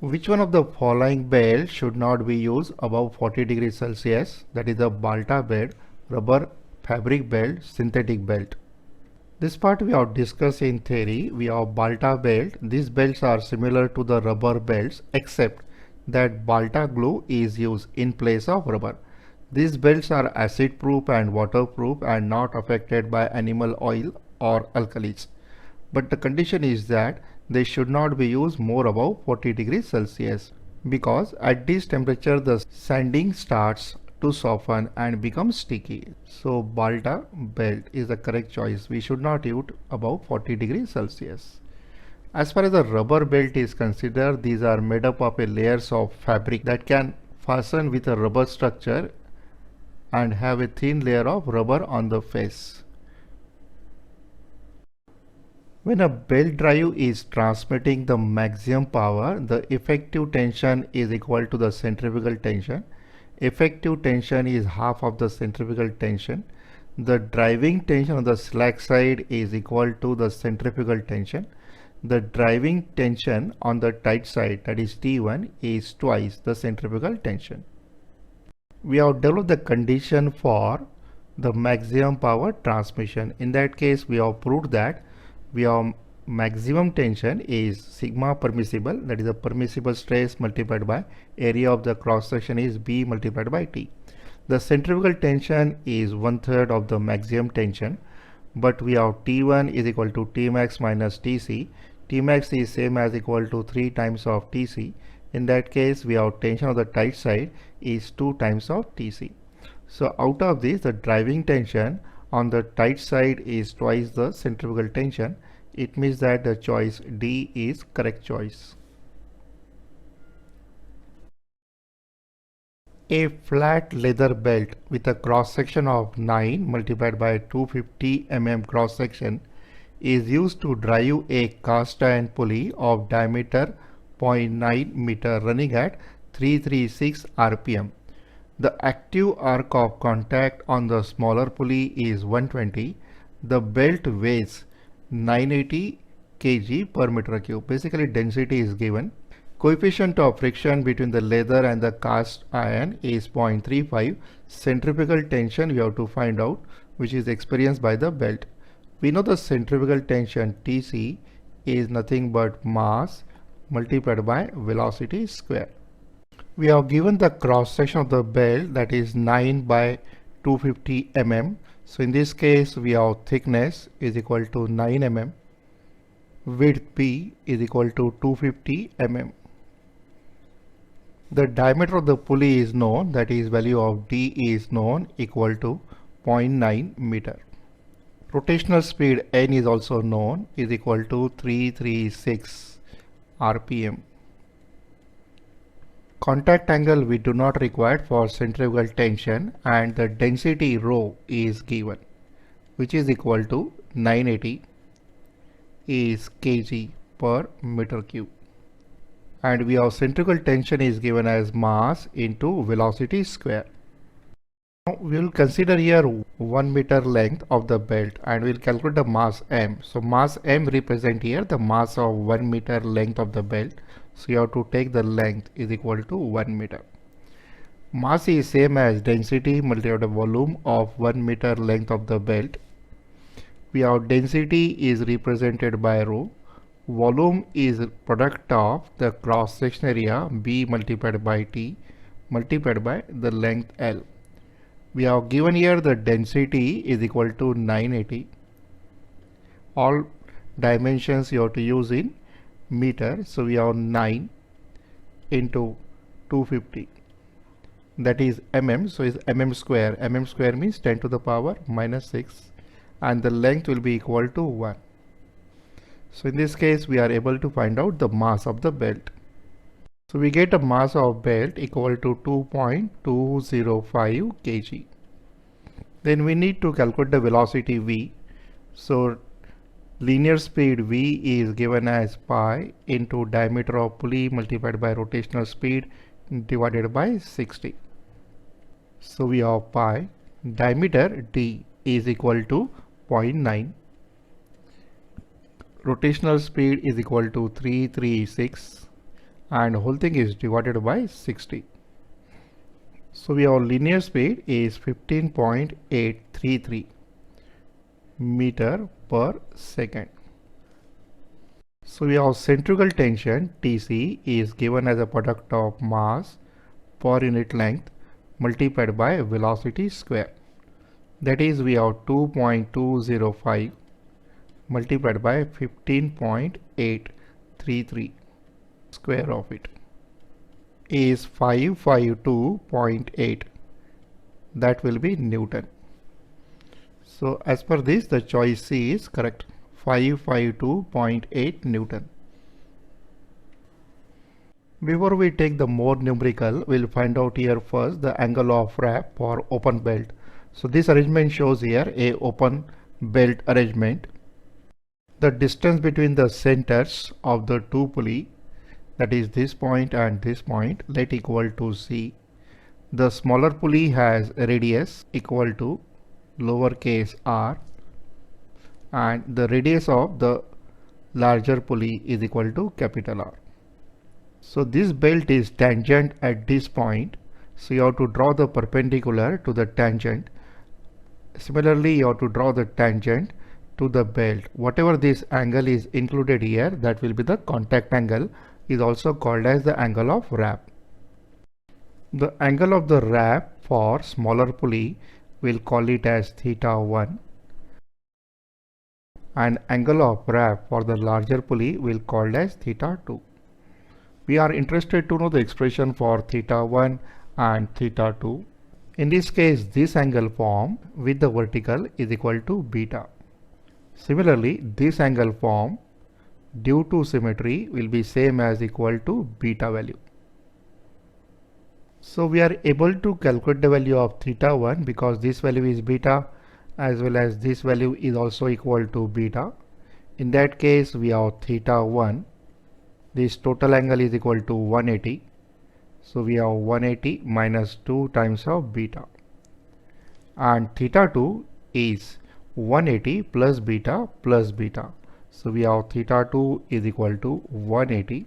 Which one of the following belts should not be used above 40 degrees Celsius? That is the Balta belt, rubber, fabric belt, synthetic belt. This part we have discussed in theory. We have Balta belt. These belts are similar to the rubber belts except that Balta glue is used in place of rubber. These belts are acid proof and waterproof and not affected by animal oil or alkalis. But the condition is that they should not be used more above 40 degrees Celsius because at this temperature the sanding starts to soften and become sticky. So Balta belt is the correct choice. We should not use above 40 degrees Celsius. As far as the rubber belt is considered, these are made up of a layers of fabric that can fasten with a rubber structure and have a thin layer of rubber on the face. When a belt drive is transmitting the maximum power, the effective tension is equal to the centrifugal tension. Effective tension is half of the centrifugal tension. The driving tension on the slack side is equal to the centrifugal tension. The driving tension on the tight side, that is T1, is twice the centrifugal tension. We have developed the condition for the maximum power transmission. In that case, we have proved that we have maximum tension is sigma permissible, that is the permissible stress multiplied by area of the cross section is B multiplied by T. The centrifugal tension is 1/3 of the maximum tension, but we have T1 is equal to Tmax minus Tc. Tmax is same as equal to 3 times of Tc. In that case, we have tension of the tight side is 2 times of Tc. So out of this, the driving tension on the tight side is twice the centrifugal tension. It means that the choice D is correct choice. A flat leather belt with a cross section of 9 multiplied by 250 mm cross section is used to drive a cast iron pulley of diameter 0.9 meter running at 336 rpm. The active arc of contact on the smaller pulley is 120. The belt weighs 980 kg per meter cube. Basically, density is given. Coefficient of friction between the leather and the cast iron is 0.35. Centrifugal tension we have to find out, which is experienced by the belt. We know the centrifugal tension Tc is nothing but mass multiplied by velocity square. We have given the cross section of the belt, that is 9 by 250 mm. So in this case we have thickness is equal to 9 mm, width B is equal to 250 mm. The diameter of the pulley is known, that is value of D is known, equal to 0.9 meter. Rotational speed N is also known, is equal to 336 rpm. Contact angle we do not require for centrifugal tension, and the density rho is given, which is equal to 980 is kg per meter cube. And we have centrifugal tension is given as mass into velocity square. Now we will consider here 1 meter length of the belt and we will calculate the mass m. So mass m represent here the mass of 1 meter length of the belt. So you have to take the length is equal to 1 meter. Mass is same as density multiplied by volume of 1 meter length of the belt. We have density is represented by rho. Volume is product of the cross section area B multiplied by T multiplied by the length L. We have given here the density is equal to 980. All dimensions you have to use in meter. So we have 9 into 250. That is mm. So is mm square. Mm square means 10 to the power minus 6. And the length will be equal to 1. So in this case we are able to find out the mass of the belt. So we get a mass of belt equal to 2.205 kg. Then we need to calculate the velocity v. So linear speed v is given as pi into diameter of pulley multiplied by rotational speed divided by 60. So we have pi. Diameter d is equal to 0.9. Rotational speed is equal to 336 and whole thing is divided by 60. So we have linear speed is 15.833 meter per second. So we have centrifugal tension Tc is given as a product of mass per unit length multiplied by velocity square. That is, we have 2.205 multiplied by 15.833 square of it is 552.8. That will be Newton. So as per this, the choice C is correct. 552.8 Newton. Before we take the more numerical, we'll find out here first the angle of wrap for open belt. So this arrangement shows here a open belt arrangement. The distance between the centers of the two pulley, that is this point and this point, let equal to C. The smaller pulley has a radius equal to lowercase r, and the radius of the larger pulley is equal to capital R. So this belt is tangent at this point, so you have to draw the perpendicular to the tangent. Similarly, you have to draw the tangent to the belt. Whatever this angle is included here, that will be the contact angle, is also called as the angle of wrap. The angle of the wrap for smaller pulley, we'll call it as theta 1, and angle of wrap for the larger pulley we'll call as theta 2. We are interested to know the expression for theta 1 and theta 2. In this case, this angle formed with the vertical is equal to beta. Similarly, this angle formed due to symmetry will be same as equal to beta value. So we are able to calculate the value of theta 1 because this value is beta, as well as this value is also equal to beta. In that case, we have theta 1. This total angle is equal to 180. So we have 180 minus 2 times of beta. And theta 2 is 180 plus beta plus beta. So we have theta 2 is equal to 180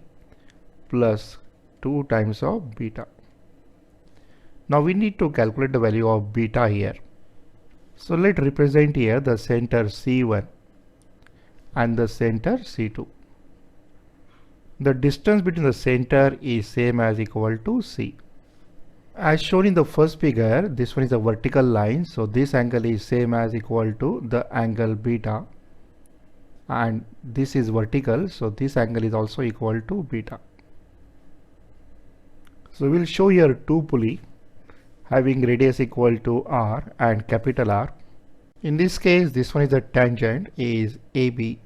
plus 2 times of beta. Now we need to calculate the value of beta here. So let's represent here the center C1 and the center C2. The distance between the center is same as equal to C. As shown in the first figure, this one is a vertical line, so this angle is same as equal to the angle beta, and this is vertical, so this angle is also equal to beta. So we'll show here two pulley having radius equal to r and capital R. In this case, this one is the tangent is AB.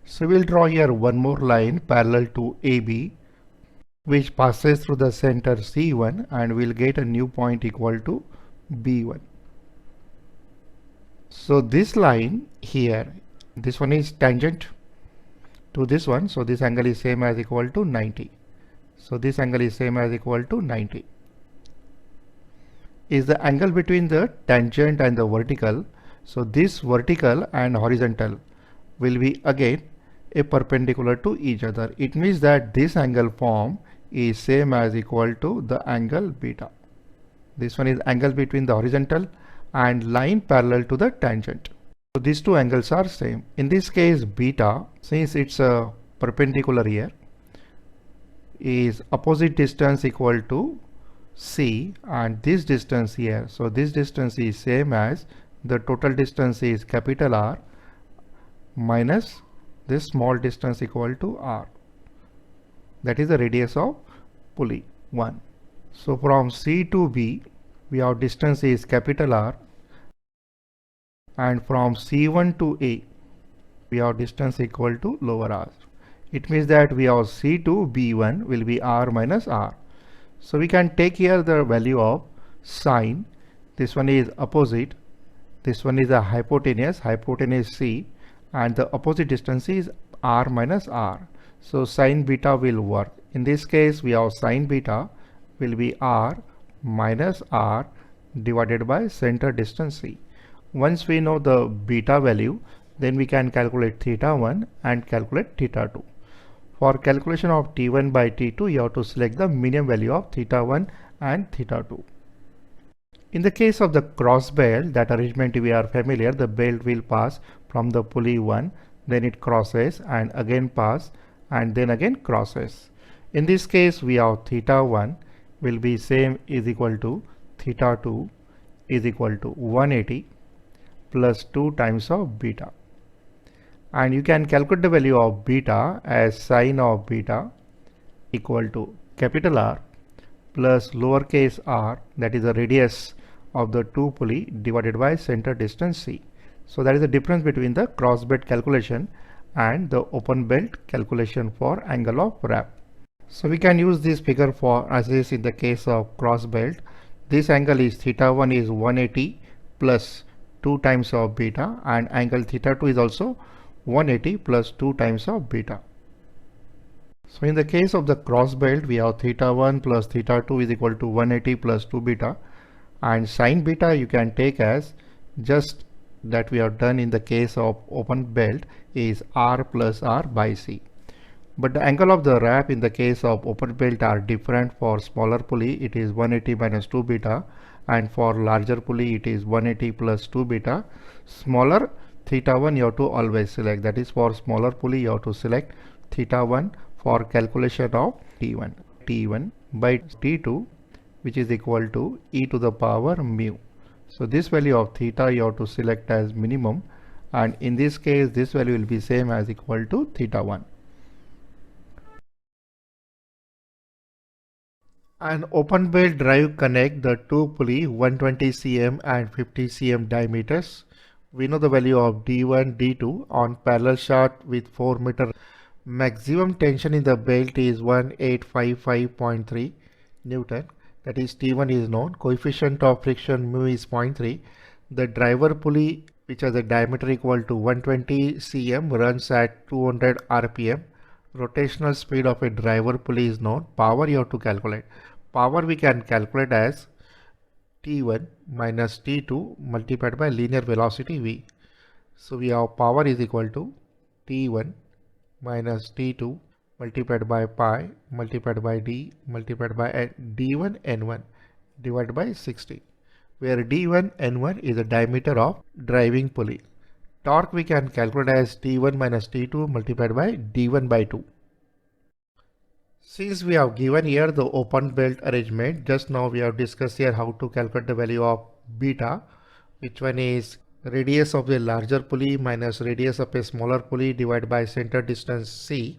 So we'll draw here one more line parallel to AB, which passes through the center C1, and we'll get a new point equal to B1. So this line here, this one is tangent to this one, so this angle is same as equal to 90. So this angle is same as equal to 90. Is the angle between the tangent and the vertical. So this vertical and horizontal will be again a perpendicular to each other. It means that this angle formed is same as equal to the angle beta. This one is angle between the horizontal and line parallel to the tangent. So these two angles are same. In this case, beta, since it's a perpendicular here, is opposite distance equal to C, and this distance here, so this distance is same as the total distance is capital R minus this small distance equal to R. That is the radius of pulley 1. So from C to B, we have distance is capital R, and from C1 to A, we have distance equal to lower r. It means that we have C to B1 will be R minus R. So we can take here the value of sine. This one is opposite. This one is a hypotenuse C, and the opposite distance is R minus R. So sine beta will work. In this case, we have sine beta will be R minus R divided by center distance C. Once we know the beta value, then we can calculate theta 1 and calculate theta 2. For calculation of T1 by T2, you have to select the minimum value of theta 1 and theta 2. In the case of the cross belt, that arrangement we are familiar, the belt will pass from the pulley 1, then it crosses and again pass and then again crosses. In this case, we have theta 1 will be same is equal to theta 2 is equal to 180 plus 2 times of beta. And you can calculate the value of beta as sine of beta equal to capital R plus lowercase r, that is the radius of the two pulley, divided by center distance c. So that is the difference between the cross belt calculation and the open belt calculation for angle of wrap. So we can use this figure for as is in the case of cross belt. This angle is theta 1 is 180 plus 2 times of beta, and angle theta 2 is also 180 plus 2 times of beta. So in the case of the cross belt, we have theta 1 plus theta 2 is equal to 180 plus 2 beta, and sine beta you can take as just that we have done in the case of open belt is r plus r by c. But the angle of the wrap in the case of open belt are different. For smaller pulley it is 180 minus 2 beta, and for larger pulley it is 180 plus 2 beta. Smaller theta 1 you have to always select, that is for smaller pulley you have to select theta 1 for calculation of T1. T1 by T2, which is equal to e to the power mu. So this value of theta you have to select as minimum, and in this case this value will be same as equal to theta 1. An open belt drive connect the two pulley 120 cm and 50 cm diameters. We know the value of D1, D2 on parallel shaft with 4 meter. Maximum tension in the belt is 1855.3 Newton. That is T1 is known. Coefficient of friction mu is 0.3. The driver pulley, which has a diameter equal to 120 cm, runs at 200 rpm. Rotational speed of a driver pulley is known. Power you have to calculate. Power we can calculate as T1 minus T2 multiplied by linear velocity v. So we have power is equal to T1 minus T2 multiplied by pi multiplied by d multiplied by d1 n1 divided by 60, where d1 n1 is the diameter of driving pulley. Torque we can calculate as T1 minus T2 multiplied by d1 by 2. Since we have given here the open belt arrangement, just now we have discussed here how to calculate the value of beta, which one is radius of the larger pulley minus radius of a smaller pulley divided by center distance c.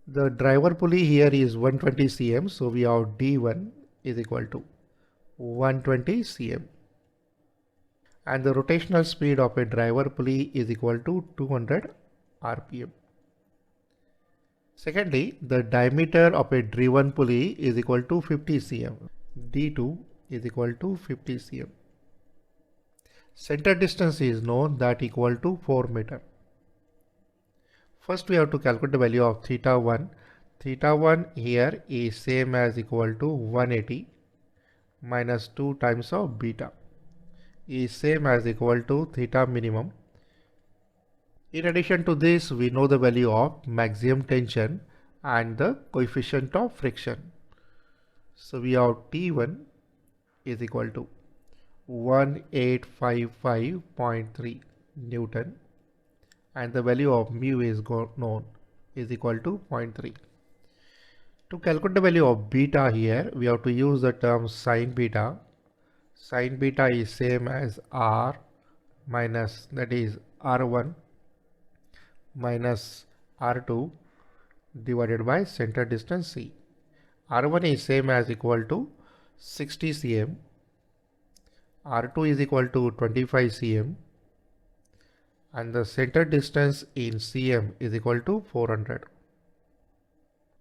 The driver pulley here is 120 cm, so we have d1 is equal to 120 cm, and the rotational speed of a driver pulley is equal to 200 rpm. Secondly, the diameter of a driven pulley is equal to 50 cm. D2 is equal to 50 cm. Center distance is known, that equal to 4 meter. First we have to calculate the value of theta 1. Theta 1 here is same as equal to 180 minus 2 times of beta is same as equal to theta minimum. In addition to this, we know the value of maximum tension and the coefficient of friction. So we have T1 is equal to 1855.3 Newton, and the value of mu is known is equal to 0.3. To calculate the value of beta here, we have to use the term sine beta. Sine beta is same as r minus, that is r1 minus r2 divided by center distance c. r1 is same as equal to 60 cm, r2 is equal to 25 cm, and the center distance in cm is equal to 400.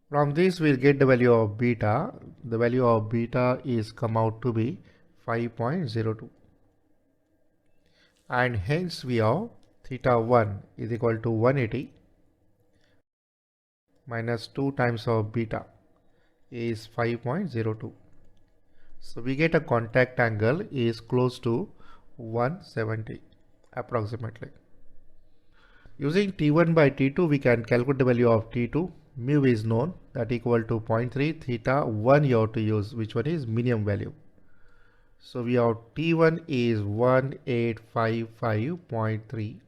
From this we'll get the value of beta. The value of beta is come out to be 5.02, and hence we have theta 1 is equal to 180 minus 2 times of beta is 5.02. So we get a contact angle is close to 170 approximately. Using T1 by T2 we can calculate the value of T2. mu is known, that equal to 0.3, theta 1 you have to use, which one is minimum value. So we have T1 is 1855.3,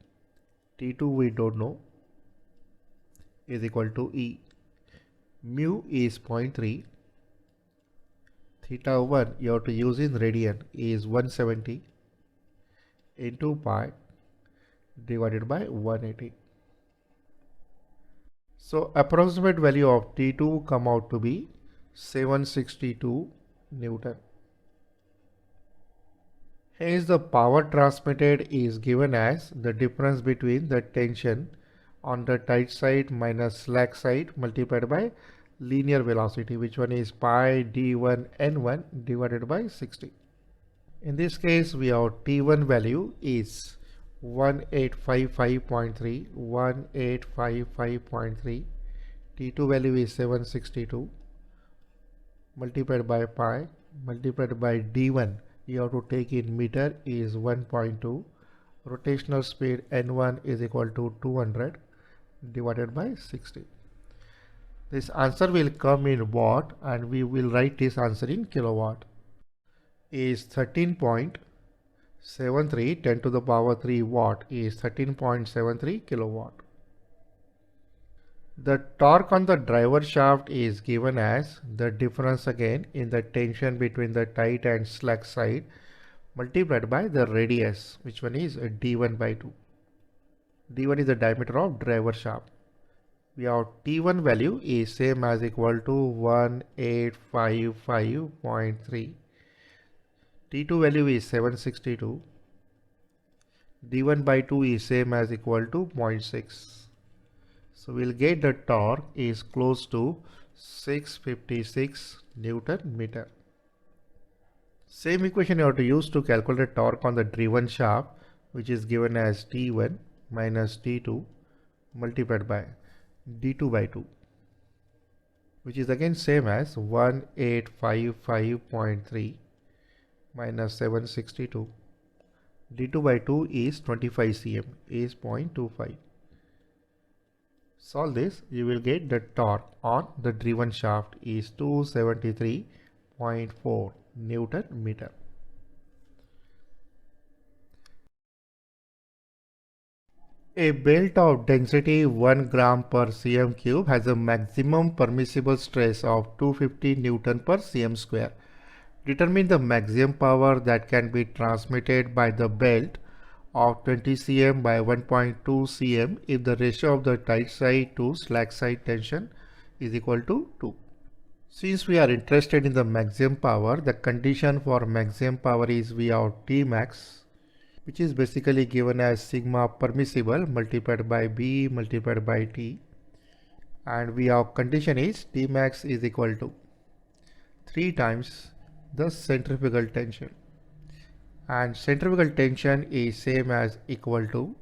T2 we don't know, is equal to E. Mu is 0.3, theta 1 you have to use in radian is 170 into pi divided by 180. So approximate value of T2 come out to be 762 Newton. Hence the power transmitted is given as the difference between the tension on the tight side minus slack side multiplied by linear velocity, which one is pi d1 n1 divided by 60. In this case we have T1 value is 1855.3, 1855.3, T2 value is 762 multiplied by pi multiplied by d1 you have to take in meter is 1.2, rotational speed n1 is equal to 200 divided by 60. This answer will come in watt and we will write this answer in kilowatt. Is 13.73 10 to the power 3 watt is 13.73 kilowatt. The torque on the driver shaft is given as the difference again in the tension between the tight and slack side multiplied by the radius, which one is d1 by 2. d1 is the diameter of driver shaft. We have T1 value is same as equal to 1855.3. T2 value is 762. d1 by 2 is same as equal to 0.6. So we'll get the torque is close to 656 Newton meter. Same equation you have to use to calculate torque on the driven shaft, which is given as T1 minus T2 multiplied by d2 by 2, which is again same as 1855.3 minus 762. d2 by 2 is 25 cm, is 0.25. Solve this, you will get the torque on the driven shaft is 273.4 Newton meter. A belt of density 1 gram per cm cube has a maximum permissible stress of 250 Newton per cm square. Determine the maximum power that can be transmitted by the belt of 20 cm by 1.2 cm if the ratio of the tight side to slack side tension is equal to 2. Since we are interested in the maximum power, the condition for maximum power is we have T max, which is basically given as sigma permissible multiplied by B multiplied by T, and we have condition is T max is equal to 3 times the centrifugal tension, and centrifugal tension is same as equal to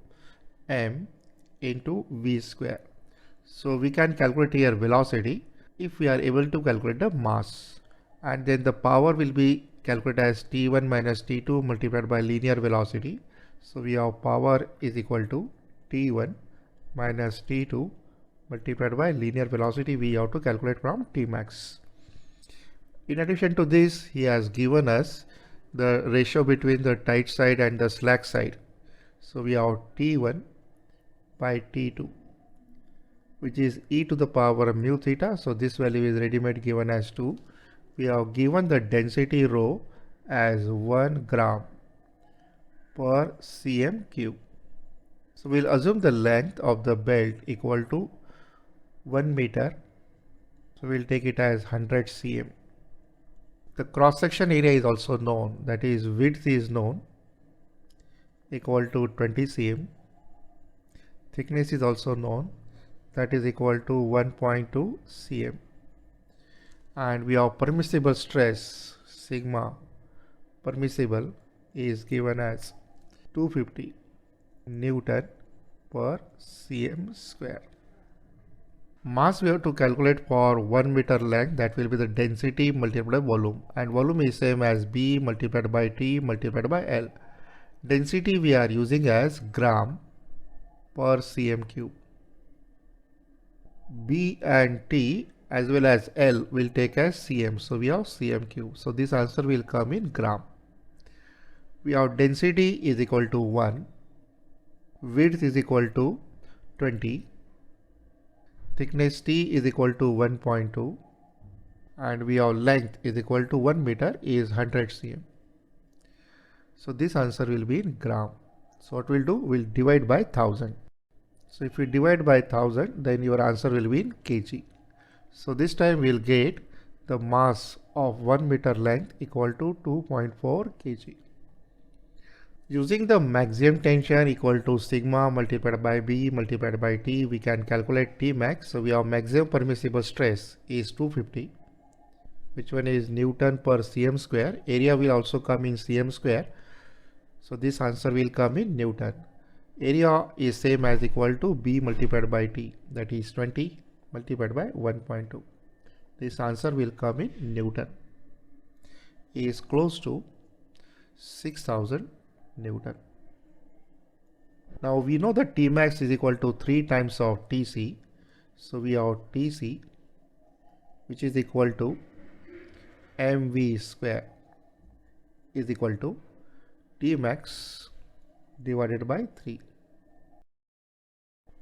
m into v square. So we can calculate here velocity if we are able to calculate the mass, and then the power will be calculated as T1 minus T2 multiplied by linear velocity. So we have power is equal to T1 minus T2 multiplied by linear velocity we have to calculate from T max. In addition to this, he has given us the ratio between the tight side and the slack side. So we have T1 by T2, which is e to the power of mu theta. So this value is ready-made given as 2. We have given the density rho as 1 gram per cm cube. So we'll assume the length of the belt equal to 1 meter. So we'll take it as 100 cm. The cross-section area is also known, that is width is known, equal to 20 cm. Thickness is also known, that is equal to 1.2 cm. And we have permissible stress, sigma permissible is given as 250 Newton per cm square. Mass we have to calculate for 1 meter length, that will be the density multiplied by volume, and volume is same as B multiplied by T multiplied by L. Density we are using as gram per cm cube. B and T as well as L will take as cm. So we have cm cube. So this answer will come in gram. We have density is equal to 1, width is equal to 20, thickness T is equal to 1.2, and we have length is equal to 1 meter is 100 cm. So this answer will be in gram. So what we'll do, we'll divide by 1000. So if we divide by 1000, then your answer will be in kg. So this time we'll get the mass of 1 meter length equal to 2.4 kg. Using the maximum tension equal to sigma multiplied by B multiplied by T, we can calculate T max. So we have maximum permissible stress is 250, which one is Newton per cm square. Area will also come in cm square. So this answer will come in Newton. Area is same as equal to B multiplied by T, that is 20 multiplied by 1.2. This answer will come in Newton. Is close to 6000 Newton. Now we know that T max is equal to 3 times of Tc. So we have Tc, which is equal to mv square is equal to T max divided by 3.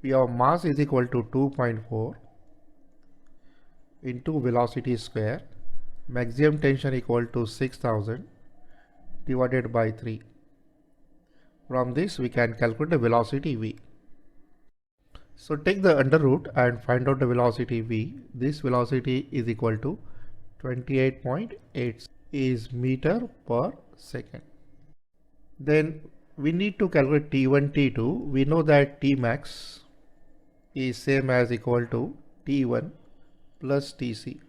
We have mass is equal to 2.4 into velocity square, maximum tension equal to 6000 divided by 3. From this we can calculate the velocity v. So take the under root and find out the velocity v. This velocity is equal to 28.8 is meter per second. Then we need to calculate T1, T2. We know that T max is same as equal to T1 plus Tc.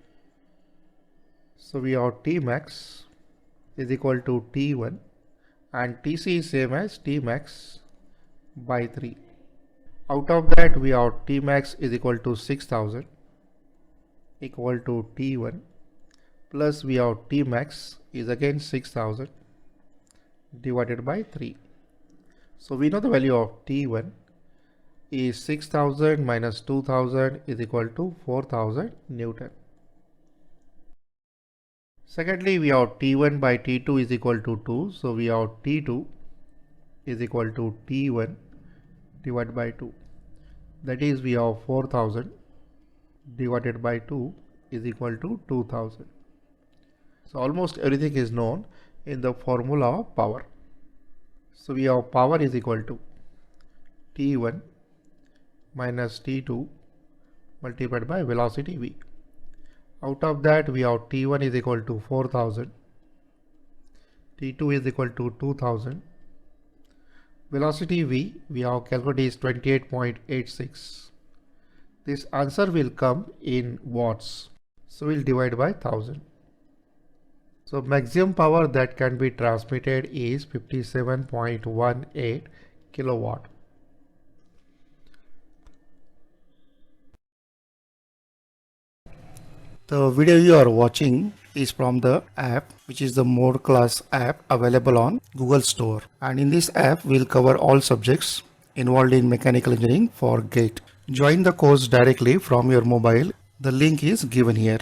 So we have T max is equal to T1 and Tc is same as T max by 3. Out of that we have T max is equal to 6000 equal to T1 plus we have T max is again 6000 divided by 3. So we know the value of T1 is 6000 minus 2000 is equal to 4000 Newton. Secondly, we have T1 by T2 is equal to 2. So we have T2 is equal to T1 divided by 2. That is we have 4000 divided by 2 is equal to 2000. So almost everything is known in the formula of power. So we have power is equal to T1 minus T2 multiplied by velocity v. Out of that we have T1 is equal to 4000, T2 is equal to 2000. Velocity v we have calculated is 28.86. This answer will come in watts. So we'll divide by 1000. So maximum power that can be transmitted is 57.18 kilowatt. The video you are watching is from the app, which is the Mohod class app available on Google Store. And in this app, we'll cover all subjects involved in mechanical engineering for GATE. Join the course directly from your mobile. The link is given here.